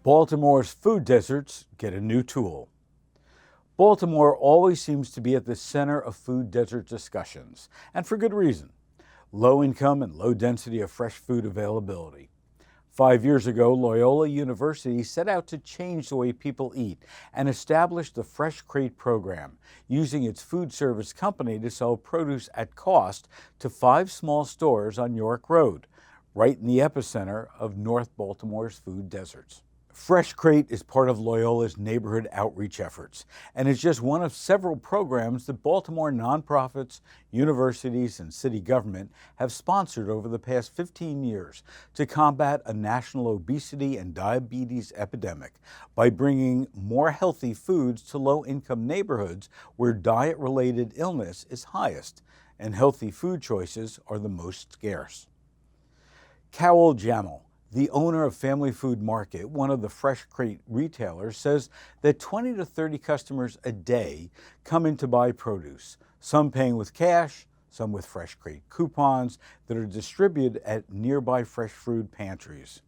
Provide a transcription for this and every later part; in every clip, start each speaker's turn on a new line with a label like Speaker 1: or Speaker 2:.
Speaker 1: Baltimore's food deserts get a new tool. Baltimore always seems to be at the center of food desert discussions, and for good reason. Low income and low density of fresh food availability. 5 years ago, Loyola University set out to change the way people eat and established the FreshCrate program, using its food service company to sell produce at cost to 5 small stores on York Road, right in the epicenter of North Baltimore's food deserts. FreshCrate is part of Loyola's neighborhood outreach efforts and is just one of several programs that Baltimore nonprofits, universities, and city government have sponsored over the past 15 years to combat a national obesity and diabetes epidemic by bringing more healthy foods to low-income neighborhoods where diet-related illness is highest and healthy food choices are the most scarce. Jamil, the owner of Family Food Market, one of the FreshCrate retailers, says that 20 to 30 customers a day come in to buy produce, some paying with cash, some with FreshCrate coupons that are distributed at nearby fresh food pantries.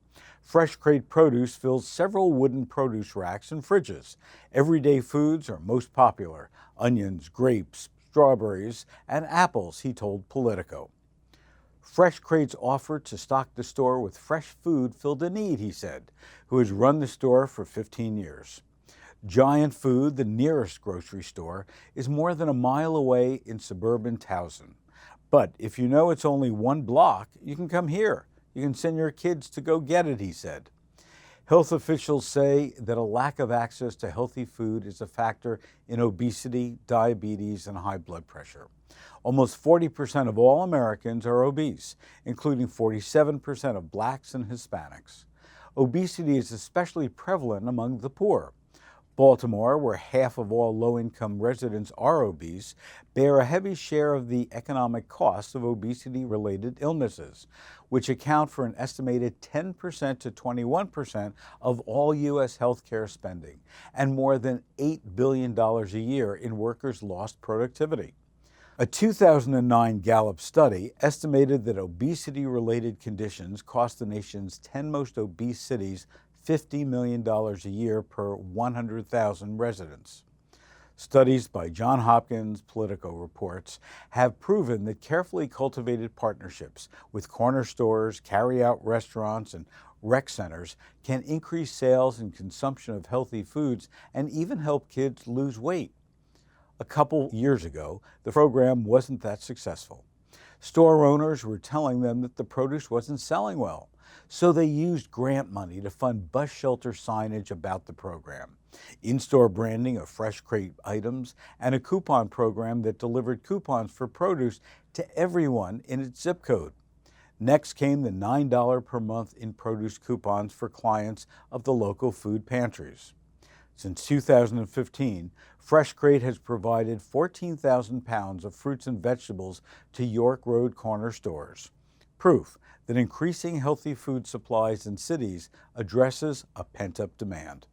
Speaker 1: FreshCrate produce fills several wooden produce racks and fridges. Everyday foods are most popular: onions, grapes, strawberries, and apples, he told Politico. FreshCrate's offer to stock the store with fresh food filled a need, he said, who has run the store for 15 years. Giant Food, the nearest grocery store, is more than a mile away in suburban Towson. But if you know it's only 1 block, you can come here. You can send your kids to go get it, he said. Health officials say that a lack of access to healthy food is a factor in obesity, diabetes, and high blood pressure. Almost 40% of all Americans are obese, including 47% of Blacks and Hispanics. Obesity is especially prevalent among the poor. Baltimore, where half of all low-income residents are obese, bear a heavy share of the economic costs of obesity-related illnesses, which account for an estimated 10% to 21% of all U.S. healthcare spending and more than $8 billion a year in workers' lost productivity. A 2009 Gallup study estimated that obesity-related conditions cost the nation's 10 most obese cities $50 million a year per 100,000 residents. Studies by Johns Hopkins Politico reports have proven that carefully cultivated partnerships with corner stores, carry-out restaurants, and rec centers can increase sales and consumption of healthy foods and even help kids lose weight. A couple years ago, the program wasn't that successful. Store owners were telling them that the produce wasn't selling well, so they used grant money to fund bus shelter signage about the program, in-store branding of FreshCrate items, and a coupon program that delivered coupons for produce to everyone in its zip code. Next came the $9 per month in produce coupons for clients of the local food pantries. Since 2015, FreshCrate has provided 14,000 pounds of fruits and vegetables to York Road corner stores. Proof that increasing healthy food supplies in cities addresses a pent-up demand.